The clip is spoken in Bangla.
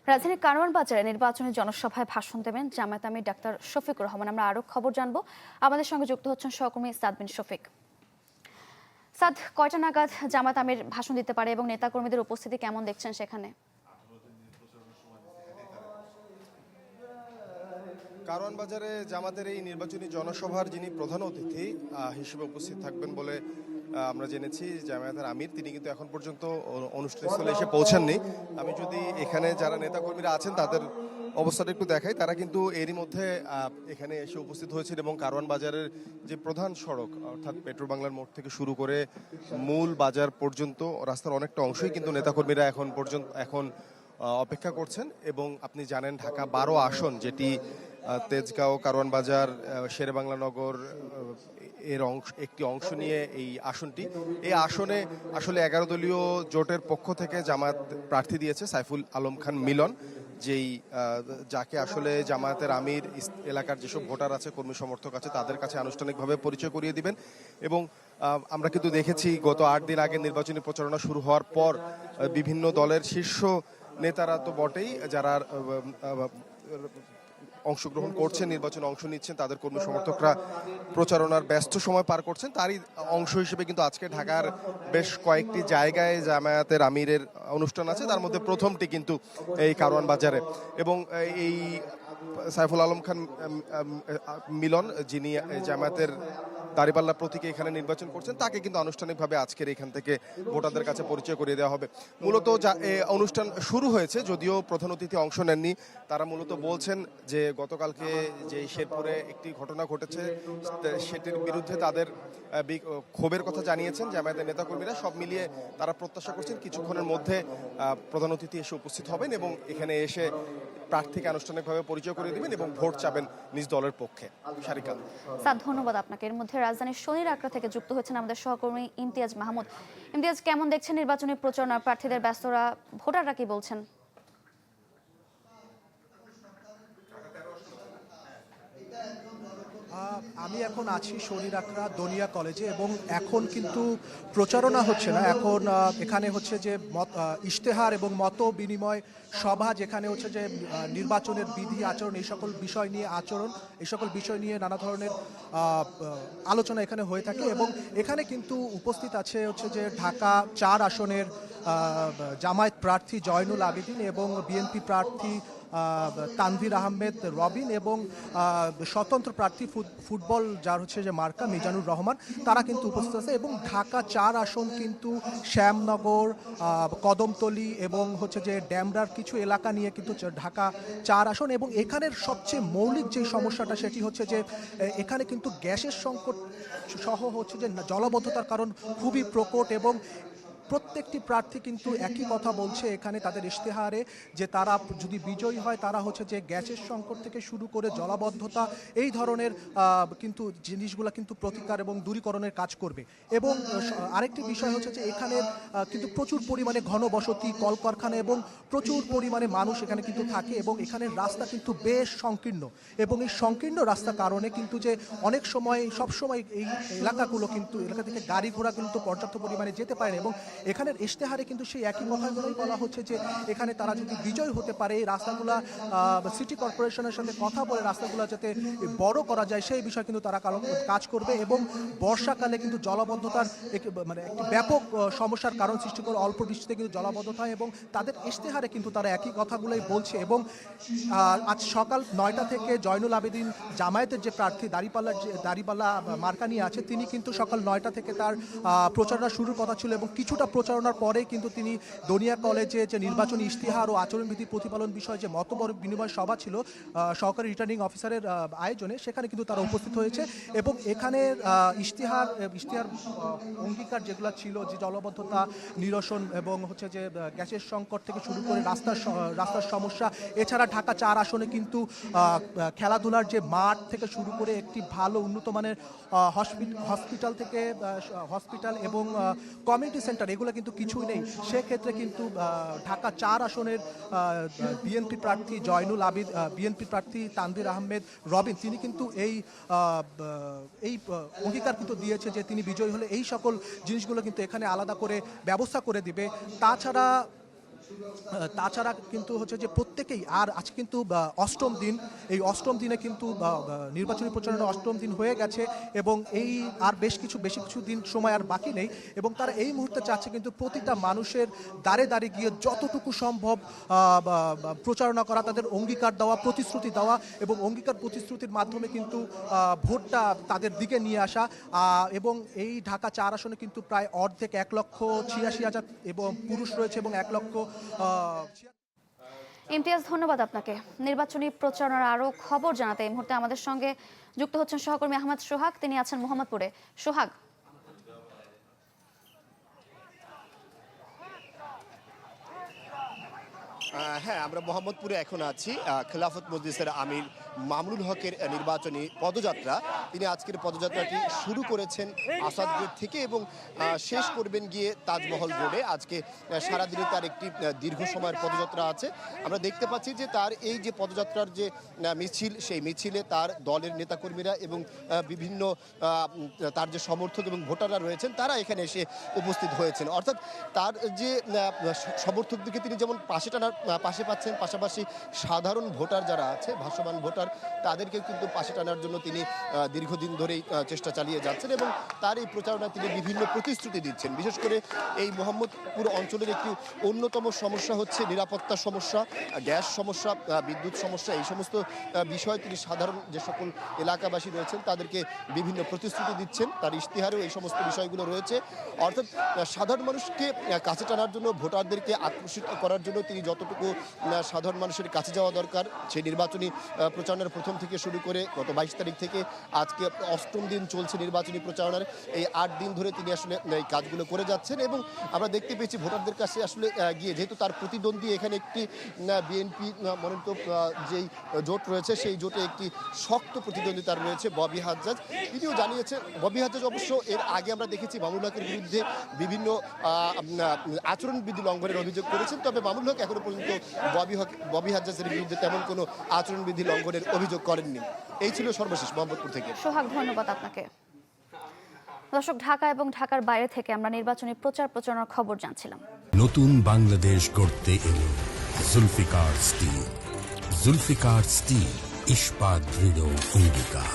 রাজধানীর কারওয়ান বাজারে নির্বাচনী জনসভায় ভাষণ দেবেন জামায়াত আমির ডাক্তার শফিকুর রহমান। আমরা আরো খবর জানবো। আমাদের সঙ্গে যুক্ত হচ্ছেন সহকর্মী সাদ বিন শফিক। সাদ, কয়টা নাগাদ জামায়াত আমির ভাষণ দিতে পারে এবং নেতাকর্মীদের উপস্থিতি কেমন দেখছেন সেখানে? কারওয়ান বাজারে জামাতের এই নির্বাচনী জনসভার যিনি প্রধান অতিথি হিসেবে উপস্থিত থাকবেন বলে আমরা জেনেছি জামায়াতের আমির, তিনি কিন্তু এখন পর্যন্ত অনুষ্ঠানস্থলে এসে পৌঁছাননি। আমি যদি এখানে যারা নেতাকর্মীরা আছেন তাদের অবস্থাটা একটু দেখাই, তারা কিন্তু এরই মধ্যে এখানে এসে উপস্থিত হয়েছেন এবং কারওয়ান বাজারের যে প্রধান সড়ক অর্থাৎ পেট্রো বাংলার মোড় থেকে শুরু করে মূল বাজার পর্যন্ত রাস্তার অনেকটা অংশই কিন্তু নেতাকর্মীরা এখন অপেক্ষা করছেন। এবং আপনি জানেন ঢাকা 12 আসন, যেটি তেজগাঁও, কারওয়ান বাজার, শেরেবাংলা নগর এর একটি অংশ নিয়ে এই আসনটি। এই আসনে আসলে 11 দলীয় জোটের পক্ষ থেকে জামায়াত প্রার্থী দিয়েছে সাইফুল আলম খান মিলন, যাকে আসলে জামায়াতের আমির এলাকার যেসব ভোটার আছে, কর্মী সমর্থক আছে, তাদের কাছে আনুষ্ঠানিকভাবে পরিচয় করিয়ে দিবেন। এবং আমরা কিন্তু দেখেছি গত 8 দিন আগে নির্বাচনী প্রচারণা শুরু হওয়ার পর বিভিন্ন দলের শীর্ষ নেতারা তো বটেই, যারা অংশগ্রহণ করছেন, নির্বাচনে অংশ নিচ্ছেন, তাদের কর্মী সমর্থকরা প্রচারণার ব্যস্ত সময় পার করছেন। তারই অংশ হিসেবে কিন্তু আজকে ঢাকার বেশ কয়েকটি জায়গায় জামায়াতের আমিরের অনুষ্ঠান আছে, তার মধ্যে প্রথমটি কিন্তু এই কারওয়ান বাজারে। এবং এই সাইফুল আলম খান মিলন, যিনি জামায়াতের দাঁড়িপাল্লা প্রতীকে এখানে নির্বাচন করছেন, তাকে কিন্তু আনুষ্ঠানিকভাবে আজকের এখান থেকে ভোটারদের কাছে পরিচয় করিয়ে দেওয়া হবে। মূলত অনুষ্ঠান শুরু হয়েছে, যদিও প্রধান অতিথি অংশ নেননি। তারা মূলত বলছেন যে গতকালকে যে শেরপুরে একটি ঘটনা ঘটেছে সেটির বিরুদ্ধে তাদের ক্ষোভের কথা জানিয়েছেন জামায়াতের নেতাকর্মীরা। সব মিলিয়ে তারা প্রত্যাশা করছেন কিছুক্ষণের মধ্যে প্রধান অতিথি এসে উপস্থিত হবেন এবং এখানে এসে প্রার্থীকে আনুষ্ঠানিকভাবে পরিচয় করে দিবেন এবং ভোট চাবেন নিজ দলের পক্ষে। সারিকা স্যার, ধন্যবাদ আপনাকে। এর মধ্যে রাজধানীর শনির আখড়া থেকে যুক্ত হয়েছেন আমাদের সহকর্মী ইমতিয়াজ মাহমুদ। ইমতিয়াজ, কেমন দেখছেন নির্বাচনী প্রচারণা? প্রার্থীদের ব্যস্তরা, ভোটাররা কি বলছেন? আমি এখন আছি শনির আখড়া দনিয়া কলেজে এবং এখন কিন্তু প্রচারণা হচ্ছে না। এখন এখানে হচ্ছে যে ইশতেহার এবং মত বিনিময় সভা, যেখানে হচ্ছে যে নির্বাচনের বিধি আচরণ, এই সকল বিষয় নিয়ে নানা ধরনের আলোচনা এখানে হয়ে থাকে। এবং এখানে কিন্তু উপস্থিত আছে হচ্ছে যে ঢাকা 4 আসনের জামায়াত প্রার্থী জয়নুল আবেদিন এবং বিএনপি প্রার্থী তানভীর আহমেদ রবিন এবং স্বতন্ত্র প্রার্থী ফুটবল যার হচ্ছে যে মার্কা মিজানুর রহমান, তারা কিন্তু উপস্থিত আছে। এবং ঢাকা 4 আসন কিন্তু শ্যামনগর, কদমতলী এবং হচ্ছে যে ড্যামরার কিছু এলাকা নিয়ে কিন্তু ঢাকা 4 আসন। এবং এখানের সবচেয়ে মৌলিক যে সমস্যাটা সেটি হচ্ছে যে এখানে কিন্তু গ্যাসের সংকট সহ হচ্ছে যে জলাবদ্ধতার কারণ খুবই প্রকট। এবং প্রত্যেকটি প্রার্থী কিন্তু একই কথা বলছে এখানে তাদের ইশতেহারে, যে তারা যদি বিজয়ী হয় তারা হচ্ছে যে গ্যাসের সংকট থেকে শুরু করে জলাবদ্ধতা এই ধরনের কিন্তু জিনিসগুলো কিন্তু প্রতিকার এবং দূরীকরণের কাজ করবে। এবং আরেকটি বিষয় হচ্ছে যে এখানে কিন্তু প্রচুর পরিমাণে ঘনবসতি, কলকারখানা এবং প্রচুর পরিমাণে মানুষ এখানে কিন্তু থাকে। এবং এখানের রাস্তা কিন্তু বেশ সংকীর্ণ এবং এই সংকীর্ণ রাস্তার কারণে কিন্তু যে অনেক সময় সবসময় এই এলাকা থেকে গাড়ি ঘোড়া কিন্তু পর্যাপ্ত পরিমাণে যেতে পারে না। এবং এখানের ইশতেহারে কিন্তু সেই একই কথাগুলোই বলা হচ্ছে যে এখানে তারা যদি বিজয় হতে পারে, এই রাস্তাগুলা সিটি কর্পোরেশনের সাথে কথা বলে রাস্তাগুলো যাতে বড় করা যায় সেই বিষয়ে কিন্তু তারা কাজ করবে। এবং বর্ষাকালে কিন্তু জলাবদ্ধতার মানে একটি ব্যাপক সমস্যার কারণ সৃষ্টি করে, অল্প বৃষ্টিতে কিন্তু জলাবদ্ধতা হয় এবং তাদের ইশতেহারে কিন্তু তারা একই কথাগুলোই বলছে। এবং আজ সকাল 9টা থেকে জয়নুল আবেদিন জামায়াতের যে প্রার্থী দাঁড়িপাল্লা মার্কা নিয়ে আছে, তিনি কিন্তু সকাল 9টা থেকে তার প্রচারণা শুরুর কথা ছিল। এবং কিছুটা প্রচারণার পরেই কিন্তু তিনি দনিয়া কলেজে যে নির্বাচনী ইশতেহার ও আচরণবিধি প্রতিপালন বিষয়ে যে মত বিনিময় সভা ছিল সহকারী রিটার্নিং অফিসারের আয়োজনে, সেখানে কিন্তু তারা উপস্থিত হয়েছে। এবং এখানে ইশতেহার অঙ্গীকার যেগুলো ছিল, যে জলবদ্ধতা নিরসন এবং হচ্ছে যে গ্যাসের সংকট থেকে শুরু করে রাস্তার সমস্যা, এছাড়া ঢাকা 4 আসনে কিন্তু খেলাধুলার যে মাঠ থেকে শুরু করে একটি ভালো উন্নত মানের হসপিটাল এবং কমিউনিটি সেন্টার, এগুলো কিন্তু কিছুই নেই। সেক্ষেত্রে কিন্তু ঢাকা 4 আসনের বিএনপি প্রার্থী বিএনপি প্রার্থী তানভীর আহমেদ রবিন, তিনি কিন্তু এই অঙ্গীকার কিন্তু দিয়েছে যে তিনি বিজয়ী হলে এই সকল জিনিসগুলো কিন্তু এখানে আলাদা করে ব্যবস্থা করে দিবে। তাছাড়া তাছাড়া কিন্তু হচ্ছে যে প্রত্যেকেই আর আজকে কিন্তু অষ্টম দিন, এই অষ্টম দিনে কিন্তু নির্বাচনী প্রচারণা অষ্টম দিন হয়ে গেছে এবং এই আর বেশি কিছু দিন সময় আর বাকি নেই এবং তারা এই মুহূর্তে চাচ্ছে কিন্তু প্রতিটা মানুষের দ্বারে দ্বারে গিয়ে যতটুকু সম্ভব প্রচারণা করা, তাদের অঙ্গীকার দেওয়া, প্রতিশ্রুতি দেওয়া এবং অঙ্গীকার প্রতিশ্রুতির মাধ্যমে কিন্তু ভোটটা তাদের দিকে নিয়ে আসা। এবং এই ঢাকা 4 আসনে কিন্তু প্রায় অর্ধেক 1,86,000 এবং পুরুষ রয়েছে এবং 1,00,000 ইমতিয়াজ, ধন্যবাদ আপনাকে। নির্বাচনী প্রচারণার আরো খবর জানাতে এই মুহূর্তে আমাদের সঙ্গে যুক্ত হচ্ছেন সহকর্মী আহমদ সোহাগ, তিনি আছেন মোহাম্মদপুরে। সোহাগ, হ্যাঁ, আমরা মোহাম্মদপুরে এখন আছি। খেলাফত মজলিসের আমির মামুনুল হকের নির্বাচনী পদযাত্রা, তিনি আজকের পদযাত্রাটি শুরু করেছেন আসাদ গেট থেকে এবং শেষ করবেন গিয়ে তাজমহল রোডে। আজকে সারাদিনে তার একটি দীর্ঘ সময়ের পদযাত্রা আছে। আমরা দেখতে পাচ্ছি যে তার এই যে পদযাত্রার যে মিছিল, সেই মিছিলে তার দলের নেতাকর্মীরা এবং বিভিন্ন তার যে সমর্থক এবং ভোটাররা রয়েছেন তারা এখানে এসে উপস্থিত হয়েছেন। অর্থাৎ তার যে সমর্থকদেরকে তিনি যেমন পাশে পাচ্ছেন, পাশাপাশি সাধারণ ভোটার যারা আছে, ভাসমান ভোটার, তাদেরকে কিন্তু পাশে টানার জন্য তিনি দীর্ঘদিন ধরেই চেষ্টা চালিয়ে যাচ্ছেন এবং তার এই প্রচারণায় তিনি বিভিন্ন প্রতিশ্রুতি দিচ্ছেন। বিশেষ করে এই মোহাম্মদপুর অঞ্চলের একটি অন্যতম সমস্যা হচ্ছে নিরাপত্তার সমস্যা, গ্যাস সমস্যা, বিদ্যুৎ সমস্যা। এই সমস্ত বিষয়ে তিনি সাধারণ যে সকল এলাকাবাসী রয়েছেন তাদেরকে বিভিন্ন প্রতিশ্রুতি দিচ্ছেন। তার ইশতেহারেও এই সমস্ত বিষয়গুলো রয়েছে। অর্থাৎ সাধারণ মানুষকে কাছে টানার জন্য, ভোটারদেরকে আকর্ষিত করার জন্য তিনি যতটুকু সাধারণ মানুষের কাছে যাওয়া দরকার, সেই নির্বাচনী প্রচারণার প্রথম থেকে শুরু করে গত 22 তারিখ থেকে আজকে অষ্টম দিন চলছে নির্বাচনী প্রচারণার। এই 8 দিন ধরে তিনি আসলে এই কাজগুলো করে যাচ্ছেন এবং আমরা দেখতে পেয়েছি ভোটারদের কাছে আসলে গিয়ে, যেহেতু তার প্রতিদ্বন্দ্বী এখানে একটি বিএনপি মনোনীত যেই জোট রয়েছে, সেই জোটে একটি শক্ত প্রতিদ্বন্দ্বিতা রয়েছে ববি হাজ্জাজ। তিনিও জানিয়েছেন, ববি হাজ্জাজ অবশ্য এর আগে আমরা দেখেছি মামুনুল হকের বিরুদ্ধে বিভিন্ন আচরণবিধি লঙ্ঘনের অভিযোগ করেছেন, তবে মামুনুল হক এখনো পর্যন্ত ববি হাজ্জাজের বিরুদ্ধে তেমন কোনো আচরণবিধি লঙ্ঘনের অভিযোগ করেননি। এই ছিল সর্বশেষ মোহাম্মদপুর থেকে। সোহাগ, ধন্যবাদ আপনাকে। দর্শক, ঢাকা এবং ঢাকার বাইরে থেকে আমরা নির্বাচনী প্রচারণার খবর জানছিলাম। নতুন বাংলাদেশ গড়তে এলো জুলফিকার স্টিল। জুলফিকার স্টিল, ইস্পাত দৃঢ় অঙ্গীকার।